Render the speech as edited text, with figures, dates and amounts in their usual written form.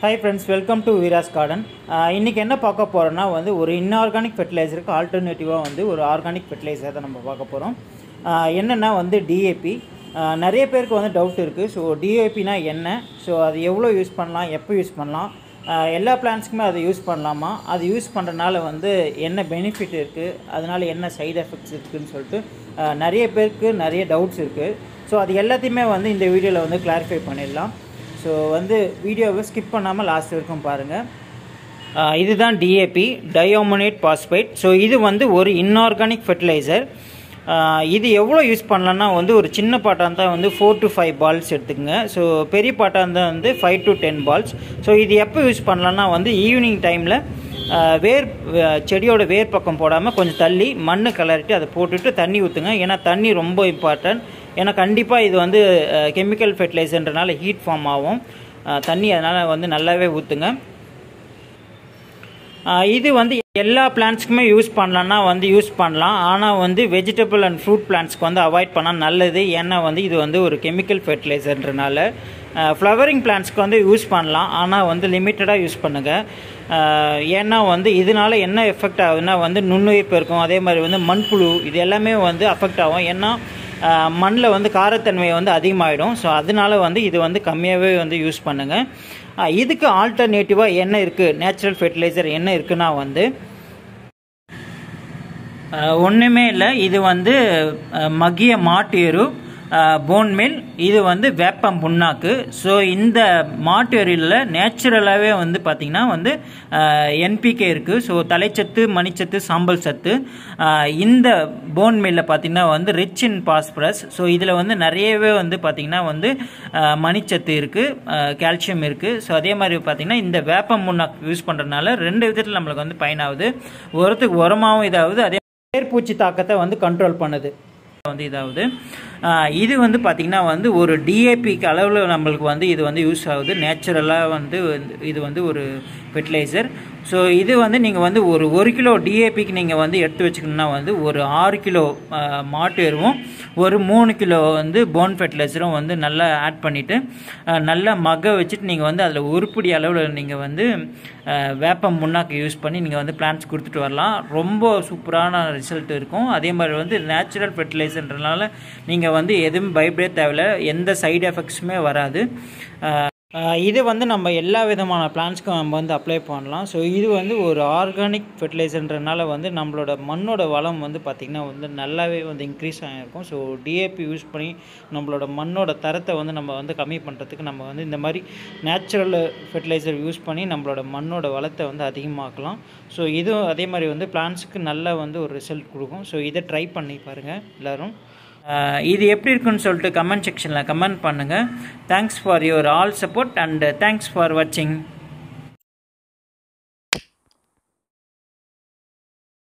Hi friends, welcome to Veera's Garden. இன்னைக்கு என்ன பார்க்க போறோம்னா வந்து ஒரு inorganic fertilizerக்கு ஆல்டர்னேட்டிவா வந்து ஒரு ஆர்கானிக் ஃபெர்டிலைசர் தான் நம்ம பார்க்க போறோம். என்னன்னா வந்து DAP. நிறைய பேருக்கு வந்து டவுட் இருக்கு. சோ DAP னா என்ன? சோ அது எவ்வளவு யூஸ் பண்ணலாம்? எப்போ யூஸ் பண்ணலாம்? எல்லா பிளான்ட்ஸ்க்குமே அதை யூஸ் பண்ணலாமா? அது யூஸ் பண்றனால வந்து என்ன பெனிஃபிட் இருக்கு? அதனால என்ன சைடு எஃபெக்ட்ஸ் இருக்குன்னு சொல்லிட்டு நிறைய பேருக்கு நிறைய டவுட்ஸ் இருக்கு. சோ அது எல்லாத்தையுமே வந்து இந்த வீடியோல வந்து கிளாரிஃபை பண்ணிடலாம். ஸோ வந்து வீடியோவை ஸ்கிப் பண்ணாமல் லாஸ்ட் வரைக்கும் பாருங்கள். இதுதான் DAP, டயோமோனேட் பாஸ்பேட். ஸோ இது வந்து ஒரு இன்ஆர்கானிக் ஃபெர்டிலைசர். இது எவ்வளோ யூஸ் பண்ணலான்னா வந்து ஒரு சின்ன பாட்டாக இருந்தால் வந்து 4 to 5 பால்ஸ் எடுத்துக்கங்க. ஸோ பெரிய பாட்டாக இருந்தால் வந்து 5 to 10 பால்ஸ். ஸோ இது எப்போ யூஸ் பண்ணலான்னா வந்து ஈவினிங் டைமில் செடியோட வேர் பக்கம் போடாமல் கொஞ்சம் தள்ளி மண் கிளறிட்டு அதை போட்டுட்டு தண்ணி ஊற்றுங்க. ஏன்னா தண்ணி ரொம்ப இம்பார்ட்டன்ட். ஏன்னா கண்டிப்பாக இது வந்து கெமிக்கல் ஃபெர்டிலைசர்ன்றனால ஹீட் ஃபார்ம் ஆகும் தண்ணி, அதனால் வந்து நல்லாவே ஊற்றுங்க. இது வந்து எல்லா பிளான்ட்ஸ்க்குமே யூஸ் பண்ணலான்னா வந்து யூஸ் பண்ணலாம். ஆனால் வந்து வெஜிடபிள் அண்ட் ஃப்ரூட் பிளான்ட்ஸ்க்கு வந்து அவாய்ட் பண்ணால் நல்லது. ஏன்னா வந்து இது வந்து ஒரு கெமிக்கல் ஃபெர்டிலைசர்ன்றனால ஃப்ளவரிங் பிளான்ட்ஸ்க்கு வந்து யூஸ் பண்ணலாம், ஆனால் வந்து லிமிட்டடாக யூஸ் பண்ணுங்கள். ஏன்னா வந்து இதனால என்ன எஃபெக்ட் ஆகுதுன்னா வந்து நுண்ணுயிர் பெருக்கும், அதே மாதிரி வந்து மண்புழு, இது எல்லாமே வந்து அஃபெக்ட் ஆகும். ஏன்னா மண்ணில் வந்து காரத்தன்மை வந்து அதிகமாகிடும். ஸோ அதனால வந்து இது வந்து கம்மியாகவே வந்து யூஸ் பண்ணுங்கள். இதுக்கு ஆல்டர்னேட்டிவாக என்ன இருக்குது, நேச்சுரல் ஃபெர்டிலைசர் என்ன இருக்குன்னா வந்து ஒன்றுமே இல்லை. இது வந்து மக்கிய மாட்டு எரு, போன் மில், இது வந்து வேப்பம் புண்ணாக்கு. ஸோ இந்த மாட்டு எருவில் நேச்சுரலாகவே வந்து பார்த்திங்கன்னா வந்து NPK இருக்குது. ஸோ தலைச்சத்து, மணிச்சத்து, சாம்பல் சத்து. இந்த போன் மில்லில் பார்த்திங்கன்னா வந்து ரிச் இன் பாஸ்பரஸ். ஸோ இதில் வந்து நிறையவே வந்து பார்த்திங்கன்னா வந்து மணிச்சத்து இருக்குது, கால்சியம் இருக்குது. ஸோ அதே மாதிரி பார்த்திங்கன்னா இந்த வேப்பம் புண்ணாக்கு யூஸ் பண்ணுறதுனால ரெண்டு விதத்தில் நம்மளுக்கு வந்து பயனாகுது. ஒருத்துக்கு உரமாகவும் இதாகுது, அதே வேர்பூச்சி தாக்கத்தை வந்து கண்ட்ரோல் பண்ணுது வந்து இதாவது. இது வந்து பார்த்திங்கன்னா வந்து ஒரு DAPக்கு அளவில் நம்மளுக்கு வந்து இது வந்து யூஸ் ஆகுது. நேச்சுரலாக வந்து இது வந்து ஒரு ஃபெர்டிலைசர். ஸோ இது வந்து நீங்கள் வந்து ஒரு கிலோ DAPக்கு நீங்கள் வந்து எடுத்து வச்சுக்கணுன்னா வந்து ஒரு 6 கிலோ மாட்டு எருவும் ஒரு 3 கிலோ வந்து போன் ஃபெர்டிலைசரும் வந்து நல்லா ஆட் பண்ணிவிட்டு நல்லா மக்க வச்சுட்டு நீங்கள் வந்து அதில் உருப்படி அளவில் நீங்கள் வந்து வேப்பம் முன்னாக்கு யூஸ் பண்ணி நீங்கள் வந்து பிளான்ட்ஸ் கொடுத்துட்டு வரலாம். ரொம்ப சூப்பரான ரிசல்ட் இருக்கும். அதே மாதிரி வந்து நேச்சுரல் ஃபெர்டிலைசர்ன்றனால நீங்கள் வந்து எதுவும் பயப்படவே தேவையில்லை, எந்த சைடு எஃபெக்ட்ஸுமே வராது. இது வந்து நம்ம எல்லா விதமான பிளான்ட்ஸ்க்கும் நம்ம வந்து அப்ளை பண்ணலாம். ஸோ இது வந்து ஒரு ஆர்கானிக் ஃபெர்டிலைசர்ன்றனால வந்து நம்மளோட மண்ணோட வளம் வந்து பார்த்திங்கன்னா வந்து நல்லாவே வந்து இன்க்ரீஸ் ஆகிருக்கும். ஸோ DAP யூஸ் பண்ணி நம்மளோட மண்ணோட தரத்தை வந்து நம்ம வந்து கம்மி பண்ணுறதுக்கு நம்ம வந்து இந்த மாதிரி நேச்சுரல் ஃபெர்டிலைசர் யூஸ் பண்ணி நம்மளோட மண்ணோட வளத்தை வந்து அதிகமாக்கலாம். ஸோ இதுவும் அதே மாதிரி வந்து பிளான்ட்ஸுக்கு நல்லா வந்து ஒரு ரிசல்ட் கொடுக்கும். ஸோ இதை ட்ரை பண்ணி பாருங்கள் எல்லோரும். இது எப்படி இருக்குன்னு சொல்லிட்டு கமெண்ட் செக்ஷனில் கமெண்ட் பண்ணுங்கள். Thanks for your all support and thanks for வாட்சிங்.